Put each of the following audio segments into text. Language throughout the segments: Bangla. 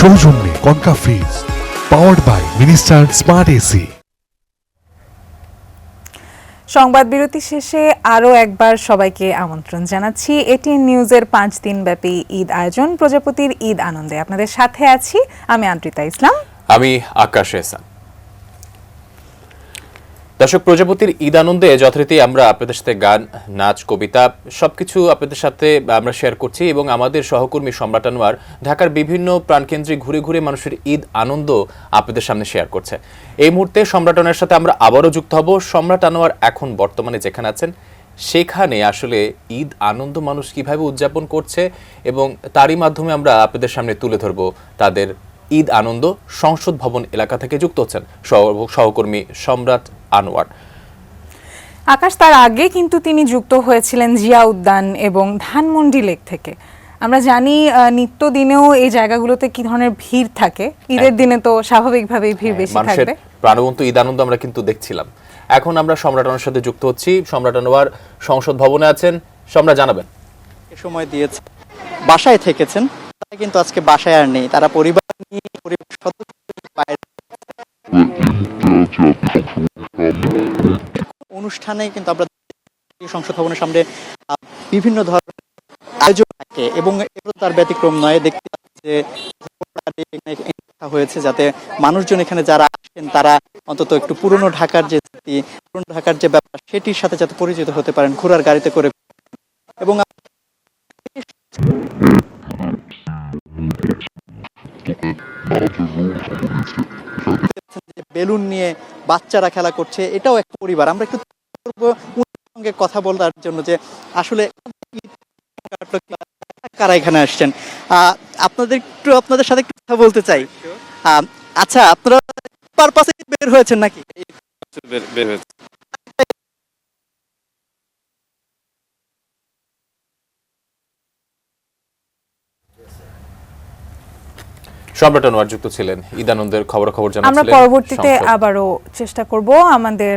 সৌজন্যে Konka fridge, powered by minister smart AC. সংবাদ বিরতি শেষে আরও একবার সবাইকে আমন্ত্রণ জানাচ্ছি এটিএন নিউজের 5 দিনব্যাপী ঈদ আয়োজন প্রজাপতির ঈদ আনন্দে। আপনাদের সাথে আছি আমি আন্দ্রিতা ইসলাম, আমি আকাশ এহসান। দর্শক, প্রজাপতির ঈদ আনন্দে যথারীতি আমরা আপনাদের সাথে গান, নাচ, কবিতা সবকিছু আপনাদের সাথে আমরা শেয়ার করছি এবং আমাদের সহকর্মী সম্রাট আনোয়ার ঢাকার বিভিন্ন প্রাণকেন্দ্রে ঘুরে ঘুরে মানুষের ঈদ আনন্দ আপনাদের সামনে শেয়ার করছে। এই মুহূর্তে সম্রাট আনোয়ারের সাথে আমরা আবারও যুক্ত হব। সম্রাট আনোয়ার এখন বর্তমানে যেখানে আছেন সেখানে আসলে ঈদ আনন্দ মানুষ কিভাবে উদযাপন করছে এবং তারই মাধ্যমে আমরা আপনাদের সামনে তুলে ধরব তাদের ঈদ আনন্দ। সংসদ ভবন এলাকা থেকে যুক্ত হচ্ছেন সহকর্মী সম্রাট আনোয়ার। আকাশ, তার আগে কিন্তু তিনি যুক্ত হয়েছিলেন জিয়া উদ্যান এবং ধানমন্ডি লেক থেকে। আমরা জানি নিত্যদিনেও এই জায়গাগুলোতে কি ধরনের ভিড় থাকে, ঈদের দিনে তো স্বাভাবিকভাবেই ভিড় বেশি থাকবে। প্রাণবন্ত ঈদ আনন্দ আমরা কিন্তু দেখছিলাম। এখন আমরা সম্রাট আনোয়ারের সাথে যুক্ত হচ্ছি। সম্রাট আনোয়ার সংসদ ভবনে আছেন, সম্রাট জানাবেন। সময় দিয়েছে, বাসায় থেকেছেন, তারা কিন্তু আজকে বাসায় আর নেই, তারা পরিবার নিয়ে অনুষ্ঠানে কিন্তু আমরা সংসদ ভবনের সামনে বিভিন্ন ধরনের আয়োজন থাকে এবং এগুলো তার ব্যতিক্রম নয়। দেখতে যে হয়েছে যাতে মানুষজন এখানে যারা আসেন তারা অন্তত একটু পুরনো ঢাকার যে স্মৃতি, পুরনো ঢাকার যে ব্যাপার সেটির সাথে যাতে পরিচিত হতে পারেন ঘোড়ার গাড়িতে করে। এবং বেলুন নিয়ে বাচ্চারা খেলা করছে, এটাও এক পরিবার। আমরা একটু সঙ্গে কথা বলার জন্য যে আসলে কারা এখানে আসছেন, আপনাদের সাথে একটু কথা বলতে চাই। আচ্ছা, আপনারা পারপাসে বের হয়েছেন নাকি? বের হয়েছে। সম্রাট আনোয়ার যুক্ত ছিলেন ঈদ আনন্দের খবর জানাচ্ছিলেন। আমরা পরবর্তীতে আবারও চেষ্টা করব, আমাদের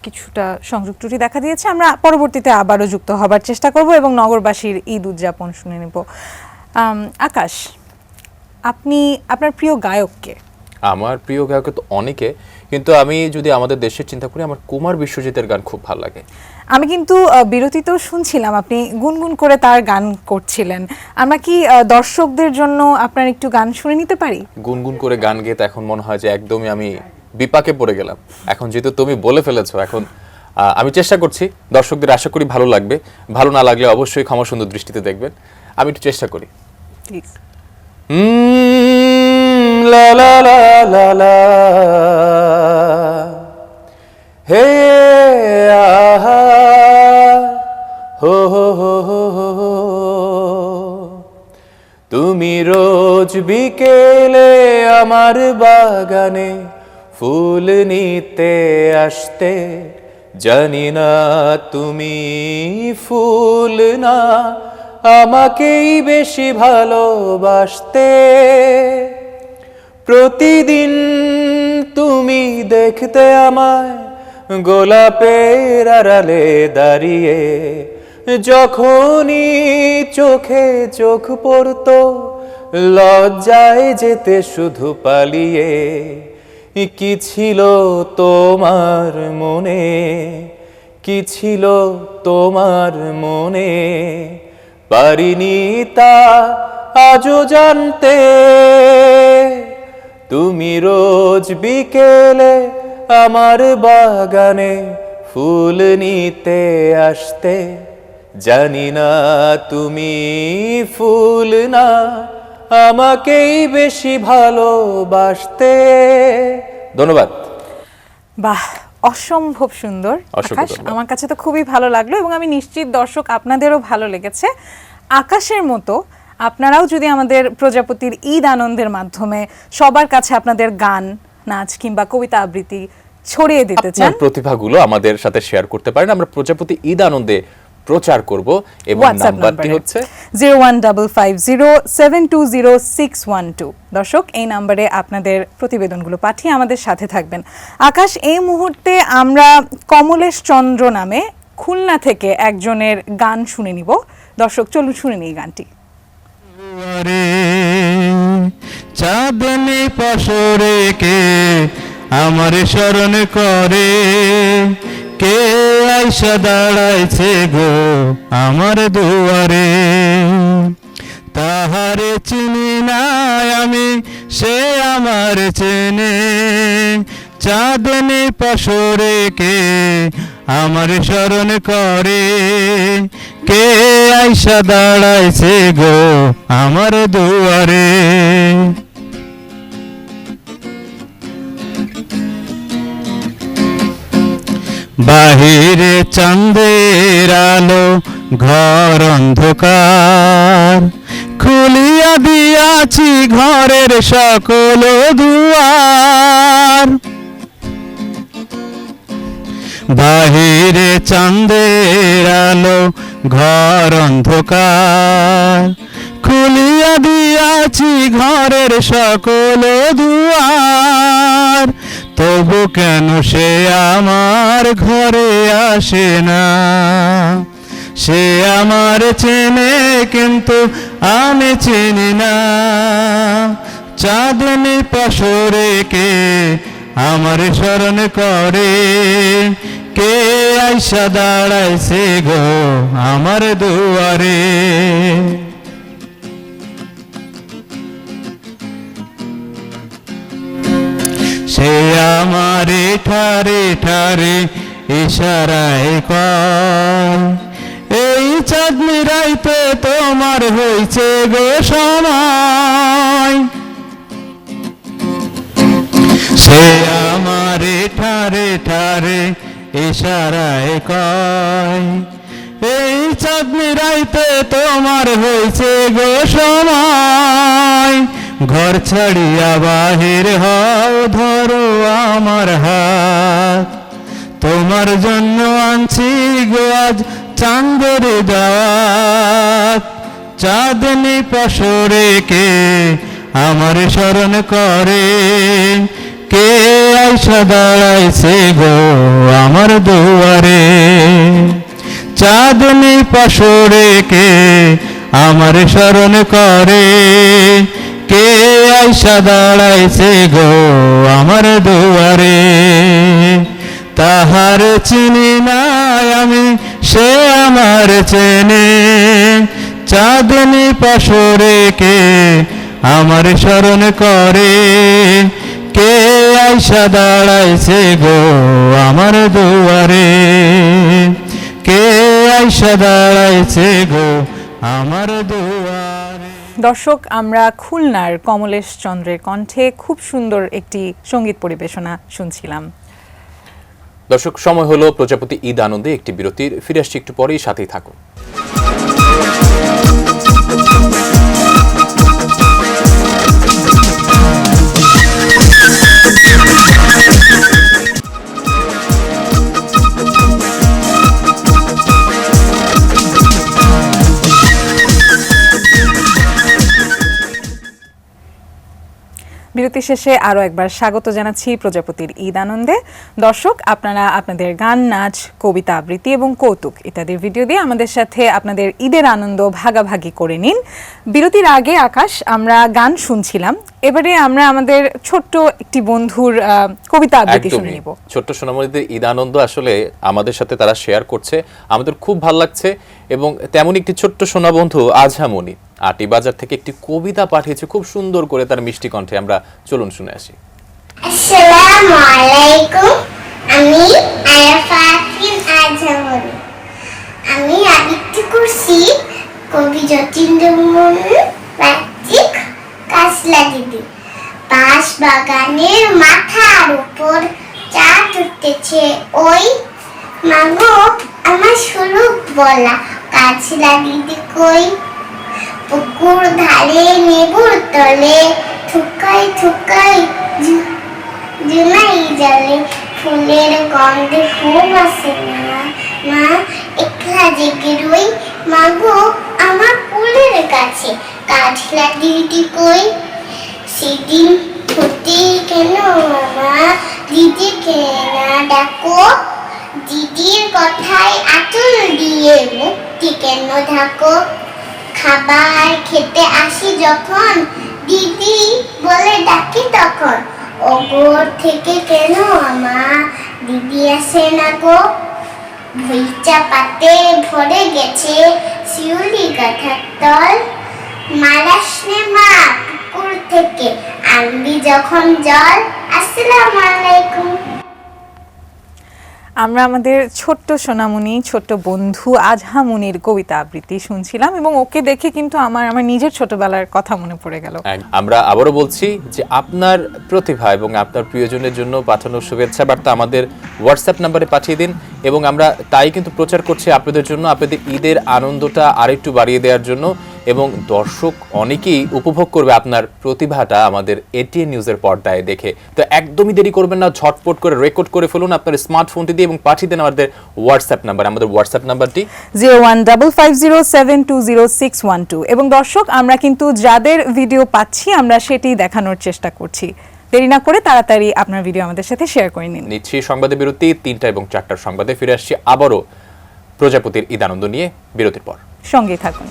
কিছুটা সংযোগ ত্রুটি দেখা দিয়েছে, আমরা পরবর্তীতে আবারও যুক্ত হবার চেষ্টা করব এবং নগরবাসীর ঈদ উদযাপন শুনে নেব। আকাশ, আপনার প্রিয় গায়ককে? আমার প্রিয় গায়ক তো অনেকে, কিন্তু আমি যদি আমাদের দেশের চিন্তা করি আমার কুমার বিশ্বজিতের গান খুব ভালো লাগে। আমি কিন্তু বিরতিতেও শুনছিলাম আপনি গুনগুন করে তার গান করছিলেন। আমরা কি দর্শকদের জন্য আপনার একটু গান শুনে নিতে পারি? গুনগুন করে গান গেয়ে তো এখন মনে হয় যে একদমই আমি বিপাকে পড়ে গেলাম। এখন যেহেতু তুমি বলে ফেলেছো, এখন আমি চেষ্টা করছি, দর্শকদের আশা করি ভালো লাগবে। ভালো না লাগলে অবশ্যই ক্ষমা সুন্দর দৃষ্টিতে দেখবেন। আমি একটু চেষ্টা করি। প্লিজ। লা লা লা লা লা হে আহা হো হো হো হো, তুমি রোজ বিকেলে আমার বাগানে ফুল নিতে আসতে, জানি না তুমি ফুল না আমাকেই বেশি ভালোবাসতে। প্রতিদিন তুমি দেখতে আমায় গোলাপের আড়ালে দাঁড়িয়ে, যখনই চোখে চোখ পড়তো লজ্জায় যেতে শুধু পালিয়ে। কি ছিল তোমার মনে, কি ছিল তোমার মনে, পারিনি তা আজও জানতে। তুমি রোজ বিকেলে আমার বাগানে ফুল নিতে আসতে, জানি না তুমি ফুল না আমাকেই বেশি ভালোবাসতে। ধন্যবাদ। বাহ, অসম্ভব সুন্দর আকাশ, আমার কাছে তো খুবই ভালো লাগলো এবং আমি নিশ্চিত দর্শক আপনাদেরও ভালো লেগেছে। আকাশের মতো আপনারাও যদি আমাদের প্রজাপতির ঈদ আনন্দের মাধ্যমে সবার কাছে আপনাদের গান, নাচ কিংবা কবিতা আবৃত্তি ছড়িয়ে দিতে চান, প্রতিভাগুলো আমাদের সাথে শেয়ার করতে পারেন। আমরা প্রজাপতি ঈদ আনন্দে প্রচার করব এবং নাম্বারটি হচ্ছে 01507200612। দর্শক, এই নম্বরে আপনাদের প্রতিবেদনগুলো পাঠিয়ে আমাদের সাথে থাকবেন। আকাশ, এই মুহূর্তে আমরা কমলেশ চন্দ্র নামে খুলনা থেকে একজনের গান শুনে নিব। দর্শক, চলুন শুনে নিই গানটি। চাঁদনি পাশরে কে আমার স্মরণ করে, কে আইসা দাঁড়াইছে গো আমার দুয়ারে। তাহারে চিনি না আমি, সে আমার চেনে, চাঁদনি পাশরে কে আমার স্মরণ করে, কে আইসা দাঁড়াইছে গো আমার দুয়ারে। বাহিরে চাঁদের আলো, ঘর অন্ধকার, খুলিয়া দিয়াছি ঘরের সকল দুয়ার। বাহিরে চাঁদের আলো, ঘর অন্ধকার, খুলিয়া দিয়াছি ঘরের সকল দুয়ার। তবু কেন সে আমার ঘরে আসে না, সে আমার চেনে কিন্তু আমি চিনি না। চাঁদনি পাশরে কে আমার স্মরণ করে, কে আইসা দাঁড়াইছে গো আমার দুয়ারে। সে আমারে ঠারে ঠারে ইশারায় কয়, এই চাঁদনি রাইতে তোমার হইছে গো সময়। সে আমারে ঠারে ঠারে ইশারায় কয়, এই চাঁদনি রাইতে তোমার হইছে গো সময়। ঘর ছাড়িয়া বাহির হও, ধরো আমার হাত, তোমার জন্য আনছি গো আজ চাঁদের দাওয়াত। চাঁদনি পাশরে কে আমার স্মরণ করে, কে আইসা দাঁড়াইছে গো আমার দুয়ারে। চাঁদনি পাশরে কে আমার স্মরণ করে, কে আইসা দাঁড়াইছে গো আমার দুয়ারে। তাহার চিনি না আমি, সে আমার চেনে, চাঁদনি পাশরে কে আমার স্মরণ করে, কে আইসা দাঁড়াইছে গো আমার দুয়ারে, কে আইসা দাঁড়াইছে গো আমার দুয়ারে। দর্শক, আমরা খুলনার কমলেশ চন্দ্রের কণ্ঠে খুব সুন্দর একটি সঙ্গীত পরিবেশনা শুনছিলাম। দর্শক, সময় হলো প্রজাপতি ঈদ আনন্দে একটি বিরতির। ফিরে আসছি একটু পরেই, সাথেই থাকুন। বিরতি শেষে আরও একবার স্বাগত জানাচ্ছি প্রজাপতির ঈদ আনন্দে। দর্শক, আপনারা আপনাদের গান, নাচ, কবিতা আবৃত্তি এবং কৌতুক ইত্যাদি ভিডিও দিয়ে আমাদের সাথে আপনাদের ঈদের আনন্দ ভাগাভাগি করে নিন। বিরতির আগে আকাশ, আমরা গান শুনছিলাম, এবারে আমরা আমাদের ছোট্ট একটি বন্ধুর কবিতা আবৃত্তি শুনে নিব। ছোট্ট সোনামণিদের ঈদ আনন্দ আসলে আমাদের সাথে তারা শেয়ার করছে, আমাদের খুব ভালো লাগছে। এবং তেমন একটি ছোট্ট সোনা বন্ধু আজহামণি আটি বাজার থেকে একটি কবিতা পাঠিয়েছে খুব সুন্দর করে তার মিষ্টি কণ্ঠে। আমরা চলুন শুনে আসি। আসসালামু আলাইকুম, আমি আরাফাতিন আজহামণি। আমি আবৃত্তি করছি কবি যতীন্দ্রমোহন বাচিক কাসলা দিদি। পাশ বাগানের মাথার উপর চাঁদ উঠতেছে ওই, মাগো আমার সুরুপ বলা কাসলা দিদি কই। পুকুর ধারে নেবুর তলে থুকাই থুকাই জুনাই জলে, ফুলের গন্ধে খুব আসে না, মা একলা জেগে রই। মাগো আমার ফুলের কাছে কাঠলা দিদি কই। সেদিন হতে কেন মামা দিদিকে না ডাকো, দিদির কথায় আঁচল দিয়ে মুক্তি কেন ঢাকো। খাবার খেতে আসি যখন দিদি বলে ডাকি তখন, ওগো থেকে কেন আমা দিদি আসে না গো? ভুইচা পাতে ভরে গেছে শিউলি গাথার তল, মারাসনে মা পুকুর থেকে আনবি যখন জল। আসসালামু আলাইকুম। আমরা আমাদের ছোট্ট সোনামণি, ছোট্ট বন্ধু আজহামুনির কবিতা আবৃত্তি শুনছিলাম এবং ওকে দেখে কিন্তু আমার নিজের ছোটবেলার কথা মনে পড়ে গেল। আমরা আবারও বলছি যে আপনার প্রতিভা এবং আপনার প্রিয়জনের জন্য পাঠানো শুভেচ্ছা বার্তা আমাদের হোয়াটসঅ্যাপ নাম্বারে পাঠিয়ে দিন এবং আমরা তাই কিন্তু প্রচার করছি আপনাদের জন্য, আপনাদের ঈদের আনন্দটা আরেকটু বাড়িয়ে দেওয়ার জন্য। এবং দর্শক অনেকেই উপভোগ করবে আপনার প্রতিভাটা আমাদের এটিএন নিউজের পর্দায় দেখে। তো একদমই দেরি করবেন না, ঝটপট করে রেকর্ড করে ফেলুন আপনার স্মার্টফোনটি দিয়ে এবং পাঠিয়ে দেন আমাদের হোয়াটসঅ্যাপ নাম্বার। আমাদের হোয়াটসঅ্যাপ নাম্বারটি 015507200612। এবং দর্শক, আমরা কিন্তু যাদের ভিডিও পাচ্ছি আমরা সেটিই দেখানোর চেষ্টা করছি। দেরি না করে তাড়াতাড়ি আপনার ভিডিও আমাদের সাথে শেয়ার করে নিন। নিচ্ছি সংবাদে বিরতি, 3টা এবং 4টার সংবাদে ফিরে আসছি আবারও প্রজাপতির ঈদ আনন্দ নিয়ে বিরতির পর। সঙ্গেই থাকুন।